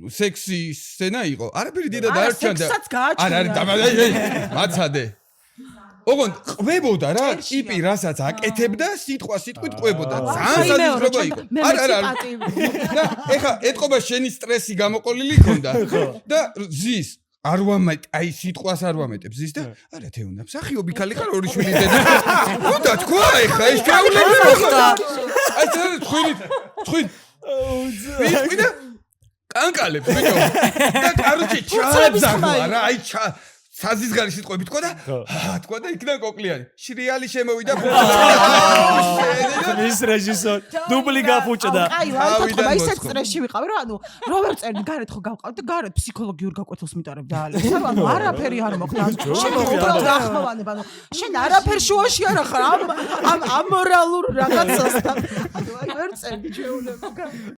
სექსი სცენა იყო. არაფერი დედა დაარჩენდა. სექსსაც გააჩნია. არა, მაცადე. ოღონდ ყვებოდა რა, ტიპი რასაც აკეთებდა, სიტყვით ყვებოდა. ძალიან საზღვრება იყო. არა. და ეხა ეთყობა შენი სტრესი გამოყოლილი ქონდა და ზის არ ვამეტ, აი სიტყვას არ ვამეტებ ზის და არა თეუნა, მსახიობი ქალი ხარ ორი შვილი დედა. უნდა თქვა ეხა ეს ჩაულები მოხდა. აი თქვით ვიდა კანკალებს ბიჭო. და კაროჩე ჩაძაღვა რა, აი საზისგარი სიტყვები თქვა და თქვა და იქნა კოკლიანი. შრიალი შემოვიდა ის რეჟისორი დუბლი გაფუჭდა. აი, ვაიტყობა ისეთ სტრესში ვიყავი რა, ანუ რო ვერ წერდი გარეთ ხო გავყავდი და გარეთ ფსიქოლოგიურ გაკვეთილს მიტარებდა ალე. ანუ არაფერი არ მოხდა. შენ უბრალოდ ახმოვანებ, ანუ შენ არაფერ შუაში არ ხარ ამ ამორალურ რაღაცასთან. ანუ აი ვერ წერდი ჩვეულებრივ